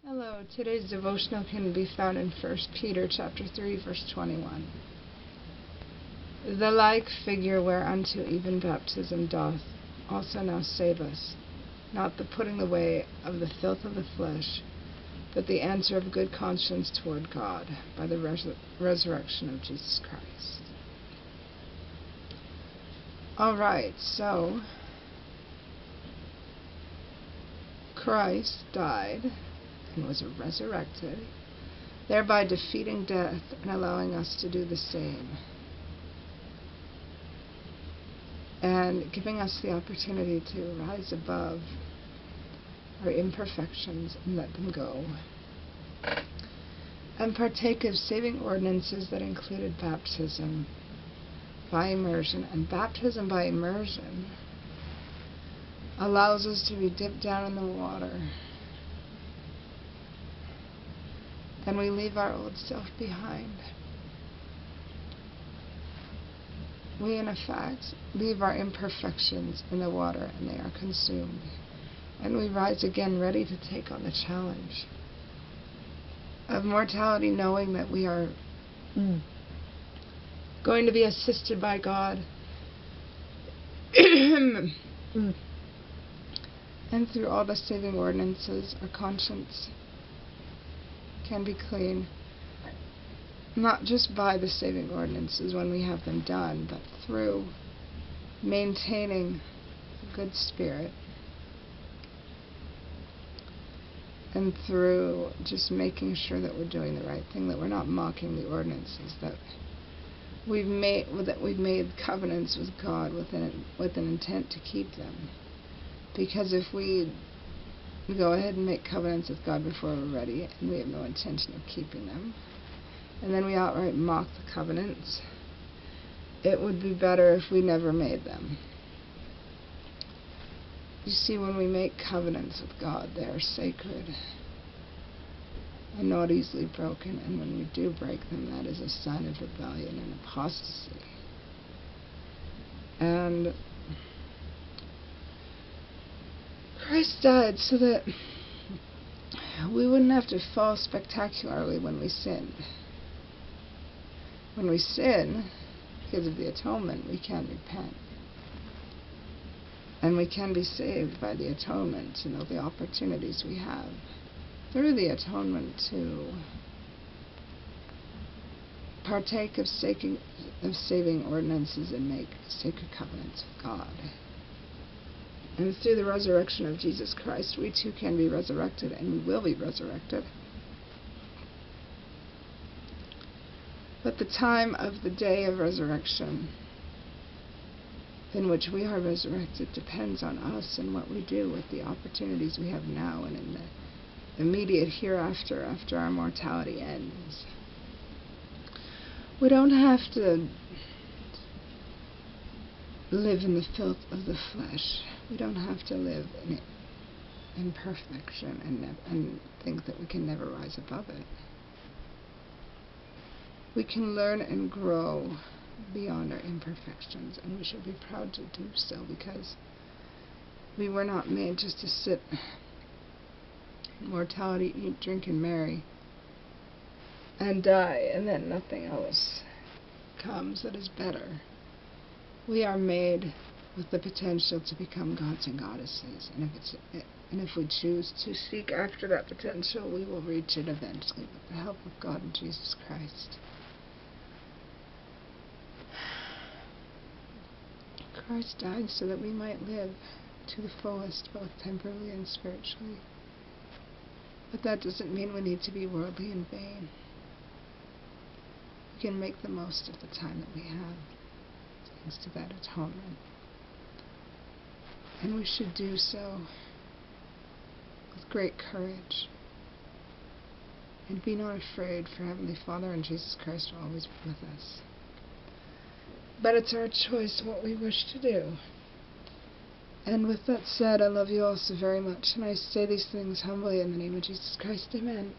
Hello, today's devotional can be found in 1 Peter chapter 3, verse 21. The like figure whereunto even baptism doth also now save us, not the putting away of the filth of the flesh, but the answer of good conscience toward God by the resurrection of Jesus Christ. Alright, so Christ died and was resurrected, thereby defeating death and allowing us to do the same, and giving us the opportunity to rise above our imperfections and let them go, and partake of saving ordinances that included baptism by immersion. And baptism by immersion allows us to be dipped down in the water, and we leave our old self behind. We, in effect, leave our imperfections in the water, and they are consumed. And we rise again, ready to take on the challenge of mortality, knowing that we are going to be assisted by God. And through all the saving ordinances, our conscience can be clean, not just by the saving ordinances when we have them done, but through maintaining a good spirit, and through just making sure that we're doing the right thing, that we're not mocking the ordinances, that we've made covenants with God with an intent to keep them. Because if we go ahead and make covenants with God before we're ready, and we have no intention of keeping them, and then we outright mock the covenants, it would be better if we never made them. You see, when we make covenants with God, they are sacred and not easily broken, and when we do break them, that is a sign of rebellion and apostasy. And Christ died so that we wouldn't have to fall spectacularly when we sinned. When we sin, because of the atonement, we can repent. And we can be saved by the atonement, and all the opportunities we have through the atonement to partake of saving ordinances and make sacred covenants with God. And through the resurrection of Jesus Christ, we too can be resurrected, and we will be resurrected. But the time of the day of resurrection in which we are resurrected depends on us and what we do with the opportunities we have now and in the immediate hereafter, after our mortality ends. We don't have to live in the filth of the flesh. We don't have to live in imperfection and think that we can never rise above it. We can learn and grow beyond our imperfections, and we should be proud to do so, because we were not made just to sit in mortality, eat, drink, and marry, and die, and then nothing else comes that is better. We are made with the potential to become gods and goddesses, and if we choose to seek after that potential, we will reach it eventually with the help of God and Jesus Christ. Christ died so that we might live to the fullest, both temporally and spiritually. But that doesn't mean we need to be worldly and vain. We can make the most of the time that we have, thanks to that atonement. And we should do so with great courage, and be not afraid, for Heavenly Father and Jesus Christ will always be with us. But it's our choice what we wish to do. And with that said, I love you all so very much, and I say these things humbly in the name of Jesus Christ. Amen.